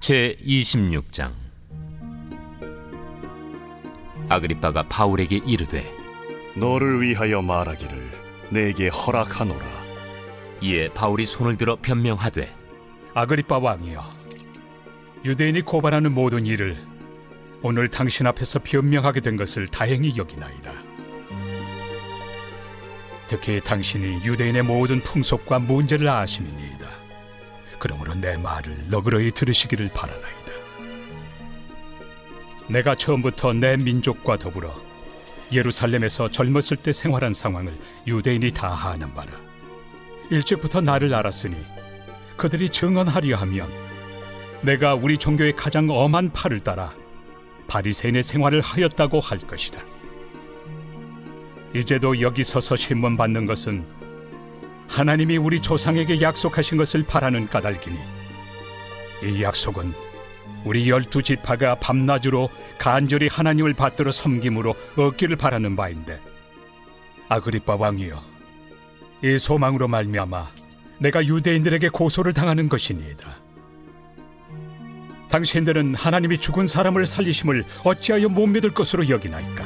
제26장. 아그리빠가 바울에게 이르되 너를 위하여 말하기를 내게 허락하노라. 이에 바울이 손을 들어 변명하되 아그리빠 왕이여, 유대인이 고발하는 모든 일을 오늘 당신 앞에서 변명하게 된 것을 다행히 여기나이다. 특히 당신이 유대인의 모든 풍속과 문제를 아시니이다. 그러므로 내 말을 너그러이 들으시기를 바라나이다. 내가 처음부터 내 민족과 더불어 예루살렘에서 젊었을 때 생활한 상황을 유대인이 다 아는 바라. 일찍부터 나를 알았으니 그들이 증언하려 하면 내가 우리 종교의 가장 엄한 팔을 따라 바리새인의 생활을 하였다고 할 것이다. 이제도 여기 서서 신문 받는 것은 하나님이 우리 조상에게 약속하신 것을 바라는 까닭이니 이 약속은 우리 12지파가 밤낮으로 간절히 하나님을 받들어 섬김으로 얻기를 바라는 바인데, 아그리빠 왕이여, 이 소망으로 말미암아 내가 유대인들에게 고소를 당하는 것이니이다. 당신들은 하나님이 죽은 사람을 살리심을 어찌하여 못 믿을 것으로 여기나이까?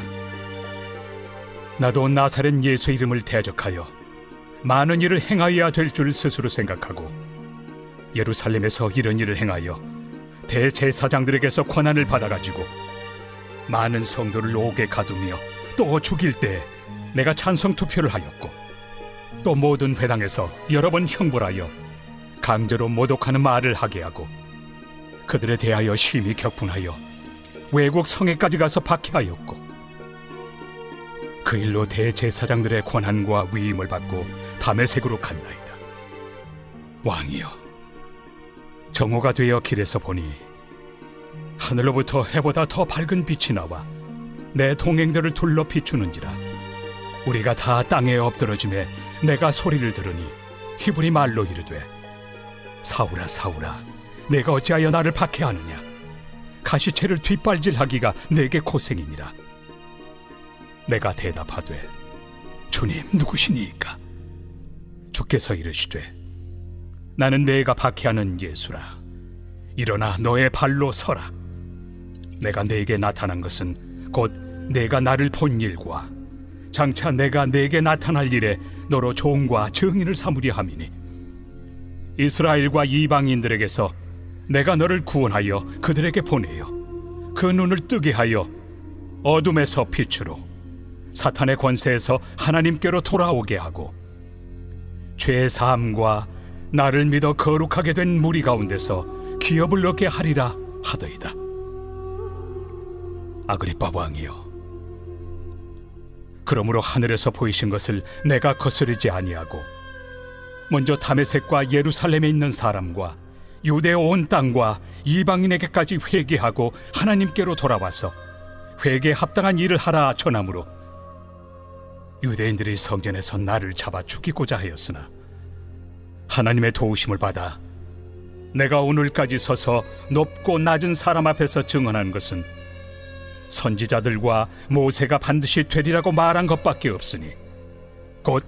나도 나사렛 예수 이름을 대적하여 많은 일을 행하여야 될 줄 스스로 생각하고 예루살렘에서 이런 일을 행하여 대제사장들에게서 권한을 받아가지고 많은 성도를 옥에 가두며 또 죽일 때 내가 찬성 투표를 하였고, 또 모든 회당에서 여러 번 형벌하여 강제로 모독하는 말을 하게 하고 그들에 대하여 심히 격분하여 외국 성에까지 가서 박해하였고, 그 일로 대제사장들의 권한과 위임을 받고 다메섹으로 갔나이다. 왕이여, 정오가 되어 길에서 보니 하늘로부터 해보다 더 밝은 빛이 나와 내 동행들을 둘러 비추는지라. 우리가 다 땅에 엎드러짐에 내가 소리를 들으니 히브리 말로 이르되, 사울아 사울아, 내가 어찌하여 나를 박해하느냐? 가시채를 뒷발질하기가 내게 고생이니라. 내가 대답하되, 주님 누구시니이까? 주께서 이르시되, 나는 내가 박해하는 예수라. 일어나 너의 발로 서라. 내가 네게 나타난 것은 곧 내가 나를 본 일과 장차 내가 네게 나타날 일에 너로 종과 증인을 삼으려 함이니, 이스라엘과 이방인들에게서 내가 너를 구원하여 그들에게 보내어 그 눈을 뜨게 하여 어둠에서 빛으로, 사탄의 권세에서 하나님께로 돌아오게 하고, 죄 사함과 나를 믿어 거룩하게 된 무리 가운데서 기업을 얻게 하리라 하더이다. 아그리빠 왕이여, 그러므로 하늘에서 보이신 것을 내가 거스르지 아니하고 먼저 다메섹과 예루살렘에 있는 사람과 유대 온 땅과 이방인에게까지 회개하고 하나님께로 돌아와서 회개에 합당한 일을 하라 전함으로 유대인들이 성전에서 나를 잡아 죽이고자 하였으나 하나님의 도우심을 받아 내가 오늘까지 서서 높고 낮은 사람 앞에서 증언한 것은 선지자들과 모세가 반드시 되리라고 말한 것밖에 없으니, 곧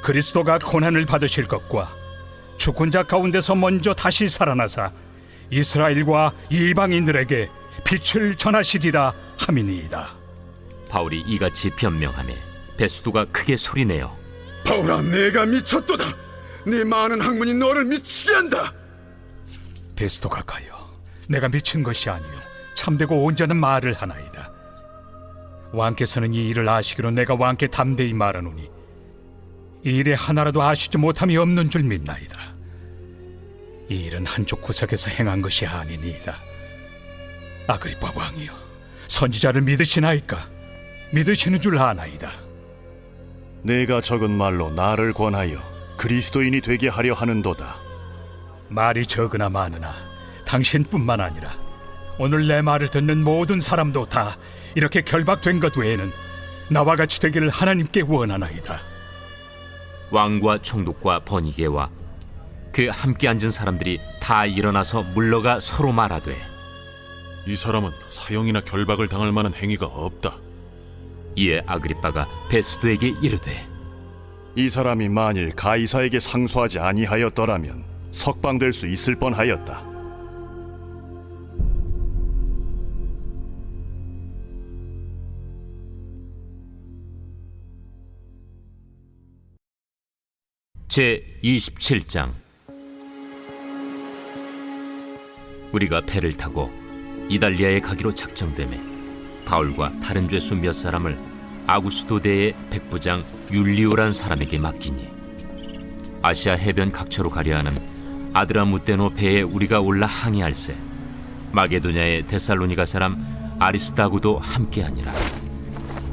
그리스도가 고난을 받으실 것과 죽은 자 가운데서 먼저 다시 살아나사 이스라엘과 이방인들에게 빛을 전하시리라 함이니이다. 바울이 이같이 변명하며 베스도가 크게 소리내어 바울아, 내가 미쳤도다. 네 많은 학문이 너를 미치게 한다. 베스도가 가여, 내가 미친 것이 아니요 참되고 온전한 말을 하나이다. 왕께서는 이 일을 아시기로 내가 왕께 담대히 말하노니 이 일에 하나라도 아시지 못함이 없는 줄 믿나이다. 이 일은 한쪽 구석에서 행한 것이 아니니이다. 아그리빠 왕이여, 선지자를 믿으시나이까? 믿으시는 줄 아나이다. 내가 적은 말로 나를 권하여 그리스도인이 되게 하려 하는도다. 말이 적으나 많으나 당신뿐만 아니라 오늘 내 말을 듣는 모든 사람도 다 이렇게 결박된 것 외에는 나와 같이 되기를 하나님께 원하나이다. 왕과 총독과 버니게와 그 함께 앉은 사람들이 다 일어나서 물러가 서로 말하되, 이 사람은 사형이나 결박을 당할 만한 행위가 없다. 이에 아그리빠가 베스도에게 이르되, 이 사람이 만일 가이사에게 상소하지 아니하였더라면 석방될 수 있을 뻔하였다. 제 27장. 우리가 배를 타고 이달리아에 가기로 작정되매 바울과 다른 죄수 몇 사람을 아구스도대의 백부장 율리오란 사람에게 맡기니 아시아 해변 각처로 가려 하는 아드라무테노 배에 우리가 올라 항해할세 마게도냐의 데살로니가 사람 아리스다고도 함께하니라.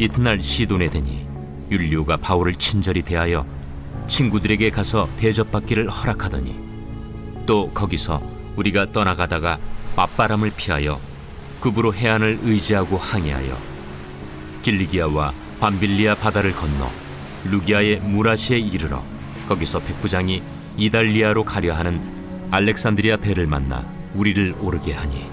이튿날 시돈에 되니 율리오가 바울을 친절히 대하여 친구들에게 가서 대접받기를 허락하더니 또 거기서 우리가 떠나가다가 맞바람을 피하여 급으로 해안을 의지하고 항해하여 길리기아와 밤빌리아 바다를 건너 루기아의 무라시에 이르러 거기서 백부장이 이달리아로 가려 하는 알렉산드리아 배를 만나 우리를 오르게 하니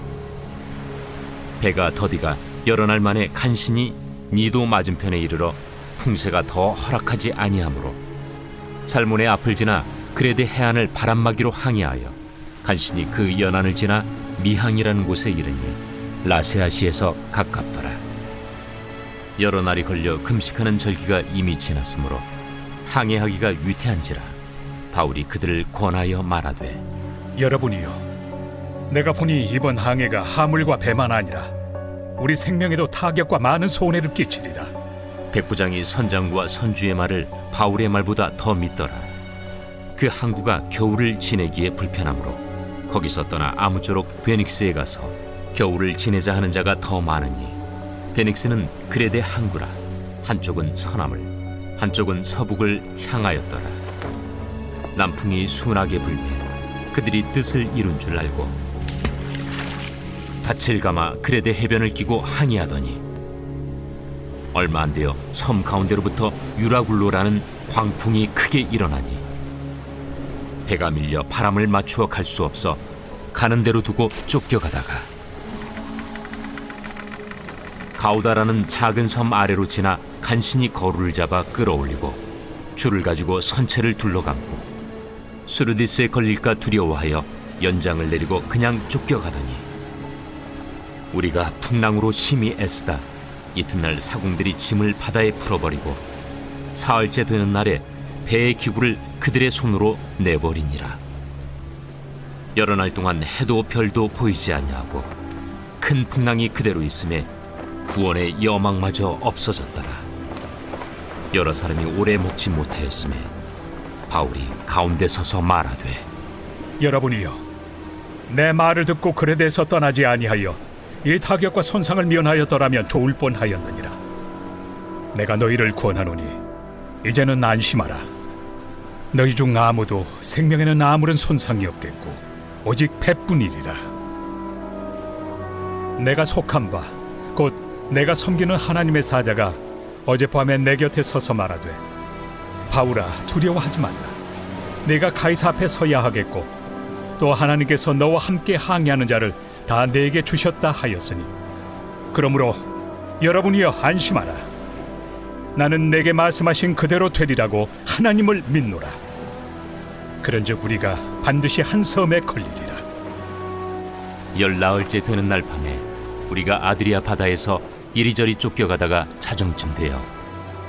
배가 더디가 여러 날 만에 간신히 니도 맞은편에 이르러 풍세가 더 허락하지 아니하므로 살몬의 앞을 지나 그레데 해안을 바람막이로 항해하여 간신히 그 연안을 지나 미항이라는 곳에 이르니 라세아시에서 가깝더라. 여러 날이 걸려 금식하는 절기가 이미 지났으므로 항해하기가 위태한지라 바울이 그들을 권하여 말하되 여러분이여, 내가 보니 이번 항해가 하물과 배만 아니라 우리 생명에도 타격과 많은 손해를 끼치리라. 백부장이 선장과 선주의 말을 바울의 말보다 더 믿더라. 그 항구가 겨울을 지내기에 불편하므로 거기서 떠나 아무쪼록 베닉스에 가서 겨울을 지내자 하는 자가 더 많으니 베닉스는 그레데 항구라. 한쪽은 서남을 한쪽은 서북을 향하였더라. 남풍이 순하게 불매 그들이 뜻을 이룬 줄 알고 닻을 감아 그레데 해변을 끼고 항해하더니 얼마 안 되어 섬 가운데로부터 유라굴로라는 광풍이 크게 일어나니 배가 밀려 바람을 맞추어 갈 수 없어 가는 대로 두고 쫓겨가다가 가우다라는 작은 섬 아래로 지나 간신히 거루를 잡아 끌어올리고 줄을 가지고 선체를 둘러감고 수르디스에 걸릴까 두려워하여 연장을 내리고 그냥 쫓겨가더니 우리가 풍랑으로 심히 애쓰다 이튿날 사공들이 짐을 바다에 풀어버리고 사흘째 되는 날에 배의 기구를 그들의 손으로 내버리니라. 여러 날 동안 해도 별도 보이지 아니하고 큰 풍랑이 그대로 있음에 구원의 여망마저 없어졌더라. 여러 사람이 오래 먹지 못하였음에 바울이 가운데 서서 말하되 여러분이여, 내 말을 듣고 그레데에서 떠나지 아니하여 이 타격과 손상을 면하였더라면 좋을 뻔하였느니라. 내가 너희를 권하노니 이제는 안심하라. 너희 중 아무도 생명에는 아무런 손상이 없겠고 오직 배뿐이리라. 내가 속한 바 곧 내가 섬기는 하나님의 사자가 어젯밤에 내 곁에 서서 말하되 바울아, 두려워하지 말라. 네가 가이사 앞에 서야 하겠고 또 하나님께서 너와 함께 항해하는 자를 다 내게 주셨다 하였으니 그러므로 여러분이여 안심하라. 나는 내게 말씀하신 그대로 되리라고 하나님을 믿노라. 그런즉 우리가 반드시 한 섬에 걸리리라. 열나흘째 되는 날 밤에 우리가 아드리아 바다에서 이리저리 쫓겨가다가 자정쯤 되어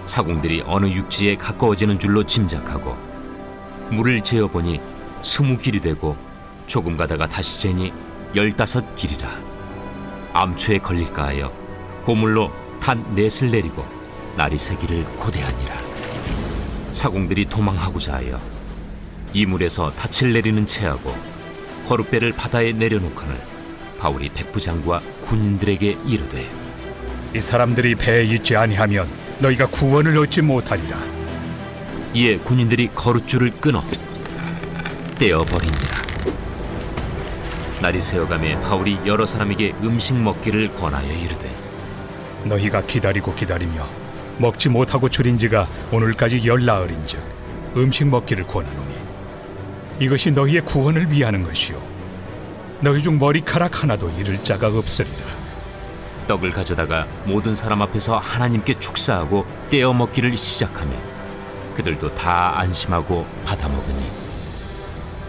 사공들이 어느 육지에 가까워지는 줄로 짐작하고 물을 재어보니 20길이 되고 조금 가다가 다시 재니 15길이라. 암초에 걸릴까 하여 고물로 단 넷을 내리고 날이 새기를 고대하니라. 사공들이 도망하고자 하여 이물에서 닻을 내리는 채하고 거룻배를 바다에 내려놓거늘 바울이 백부장과 군인들에게 이르되 이 사람들이 배에 있지 아니하면 너희가 구원을 얻지 못하리라. 이에 군인들이 거룻줄을 끊어 떼어버리니라. 날이 새어가매 바울이 여러 사람에게 음식 먹기를 권하여 이르되 너희가 기다리고 기다리며 먹지 못하고 줄인 지가 오늘까지 열나흘인즉 음식 먹기를 권하노니 이것이 너희의 구원을 위하는 것이요 너희 중 머리카락 하나도 잃을 자가 없으리라. 떡을 가져다가 모든 사람 앞에서 하나님께 축사하고 떼어 먹기를 시작하며 그들도 다 안심하고 받아 먹으니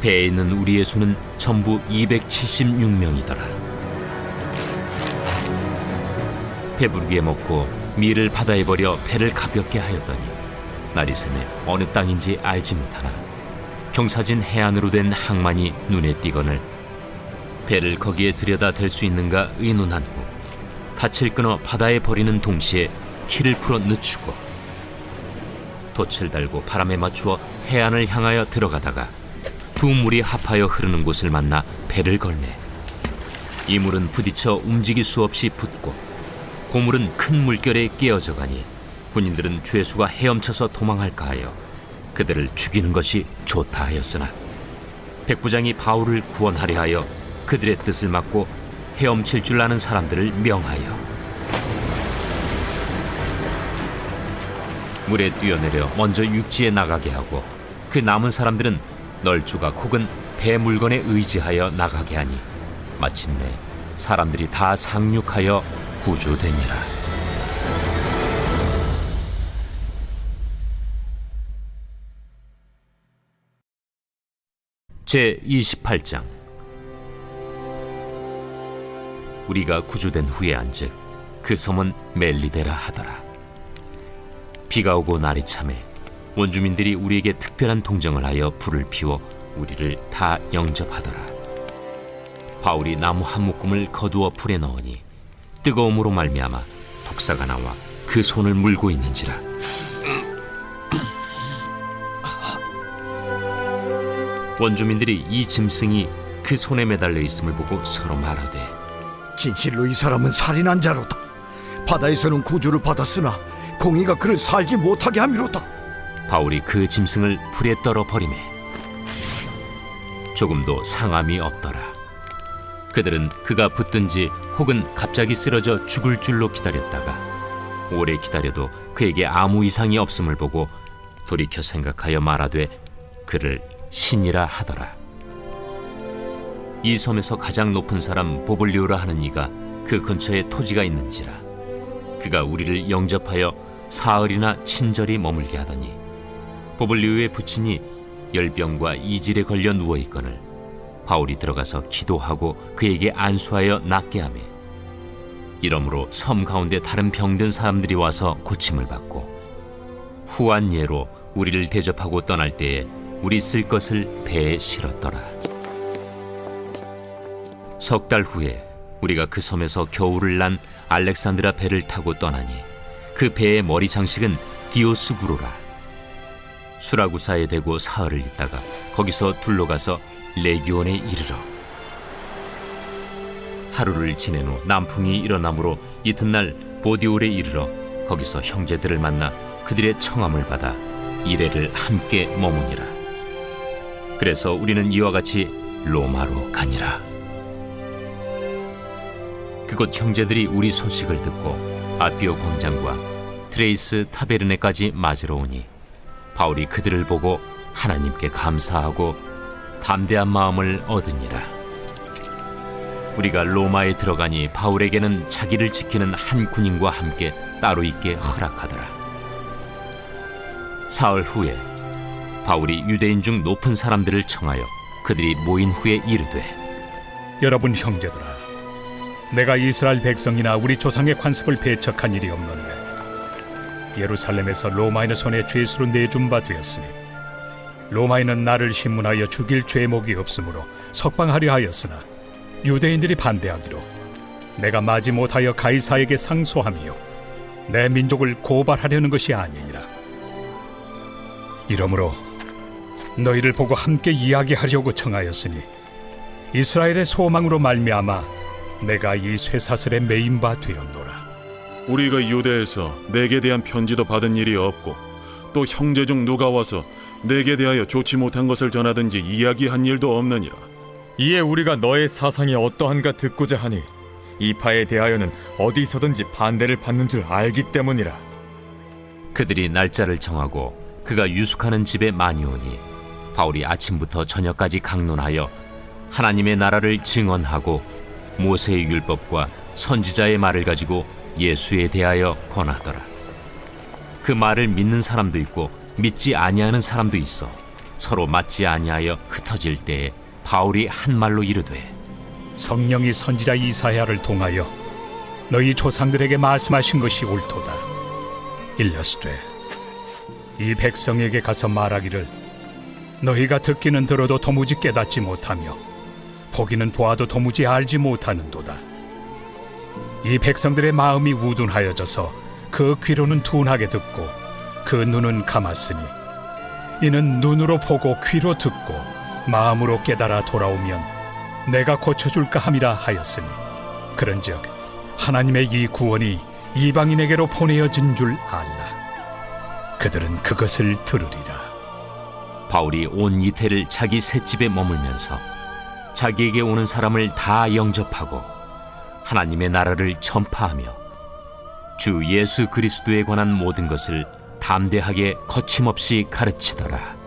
배에 있는 우리의 수는 전부 276명이더라. 배부르게 먹고 밀을 바다에 버려 배를 가볍게 하였더니 날이 새매 어느 땅인지 알지 못하나 경사진 해안으로 된 항만이 눈에 띄거늘 배를 거기에 들여다 댈 수 있는가 의논한 후 닻을 끊어 바다에 버리는 동시에 키를 풀어 늦추고 돛을 달고 바람에 맞추어 해안을 향하여 들어가다가 두 물이 합하여 흐르는 곳을 만나 배를 걸매 이 물은 부딪혀 움직일 수 없이 붙고 고물은 큰 물결에 깨어져 가니 군인들은 죄수가 헤엄쳐서 도망할까 하여 그들을 죽이는 것이 좋다 하였으나 백부장이 바울을 구원하려 하여 그들의 뜻을 막고 헤엄칠 줄 아는 사람들을 명하여 물에 뛰어내려 먼저 육지에 나가게 하고 그 남은 사람들은 널조각 혹은 배 물건에 의지하여 나가게 하니 마침내 사람들이 다 상륙하여 구조되니라. 제28장. 우리가 구조된 후에 안즉 그 섬은 멜리데라 하더라. 비가 오고 날이 차매 원주민들이 우리에게 특별한 동정을 하여 불을 피워 우리를 다 영접하더라. 바울이 나무 한 묶음을 거두어 불에 넣으니 뜨거움으로 말미암아 독사가 나와 그 손을 물고 있는지라. 원주민들이 이 짐승이 그 손에 매달려 있음을 보고 서로 말하되 진실로 이 사람은 살인한 자로다. 바다에서는 구주를 받았으나 공의가 그를 살지 못하게 함이로다. 바울이 그 짐승을 불에 떨어 버리매 조금도 상함이 없더라. 그들은 그가 붙든지 혹은 갑자기 쓰러져 죽을 줄로 기다렸다가 오래 기다려도 그에게 아무 이상이 없음을 보고 돌이켜 생각하여 말하되 그를 신이라 하더라. 이 섬에서 가장 높은 사람 보블리오라 하는 이가 그 근처에 토지가 있는지라. 그가 우리를 영접하여 사흘이나 친절히 머물게 하더니 보블리오의 부친이 열병과 이질에 걸려 누워있거늘 바울이 들어가서 기도하고 그에게 안수하여 낫게 하매 이러므로 섬 가운데 다른 병든 사람들이 와서 고침을 받고 후한 예로 우리를 대접하고 떠날 때에 우리 쓸 것을 배에 실었더라. 석 달 후에 우리가 그 섬에서 겨울을 난 알렉산드라 배를 타고 떠나니 그 배의 머리 장식은 디오스구로라. 수라구사에 대고 사흘을 있다가 거기서 둘러가서 레기온에 이르러 하루를 지낸 후 남풍이 일어나므로 이튿날 보디올에 이르러 거기서 형제들을 만나 그들의 청함을 받아 이레를 함께 머무니라. 그래서 우리는 이와 같이 로마로 가니라. 그곳 형제들이 우리 소식을 듣고 아비오 광장과 트레이스 타베르네까지 맞으러 오니 바울이 그들을 보고 하나님께 감사하고 담대한 마음을 얻으니라. 우리가 로마에 들어가니 바울에게는 자기를 지키는 한 군인과 함께 따로 있게 허락하더라. 사흘 후에 바울이 유대인 중 높은 사람들을 청하여 그들이 모인 후에 이르되 여러분 형제들아, 내가 이스라엘 백성이나 우리 조상의 관습을 배척한 일이 없는데 예루살렘에서 로마인의 손에 죄수로 내준 바 되었으니 로마인은 나를 신문하여 죽일 죄목이 없으므로 석방하려 하였으나 유대인들이 반대하기로 내가 마지 못하여 가이사에게 상소하며 내 민족을 고발하려는 것이 아니니라. 이러므로 너희를 보고 함께 이야기하려고 청하였으니 이스라엘의 소망으로 말미암아 내가 이 쇠사슬에 매인 바 되었노라. 우리가 유대에서 내게 대한 편지도 받은 일이 없고 또 형제 중 누가 와서 내게 대하여 좋지 못한 것을 전하든지 이야기한 일도 없느니라. 이에 우리가 너의 사상이 어떠한가 듣고자 하니 이 파에 대하여는 어디서든지 반대를 받는 줄 알기 때문이라. 그들이 날짜를 정하고 그가 유숙하는 집에 많이 오니 바울이 아침부터 저녁까지 강론하여 하나님의 나라를 증언하고 모세의 율법과 선지자의 말을 가지고 예수에 대하여 권하더라. 그 말을 믿는 사람도 있고 믿지 아니하는 사람도 있어 서로 맞지 아니하여 흩어질 때에 바울이 한 말로 이르되 성령이 선지자 이사야를 통하여 너희 조상들에게 말씀하신 것이 옳도다. 일러스되 이 백성에게 가서 말하기를 너희가 듣기는 들어도 도무지 깨닫지 못하며 보기는 보아도 도무지 알지 못하는도다. 이 백성들의 마음이 우둔하여져서 그 귀로는 둔하게 듣고 그 눈은 감았으니 이는 눈으로 보고 귀로 듣고 마음으로 깨달아 돌아오면 내가 고쳐줄까 함이라 하였으니 그런즉 하나님의 이 구원이 이방인에게로 보내어진 줄 알라. 그들은 그것을 들으리라. 바울이 온 이태를 자기 셋집에 머물면서 자기에게 오는 사람을 다 영접하고 하나님의 나라를 전파하며 주 예수 그리스도에 관한 모든 것을 담대하게 거침없이 가르치더라.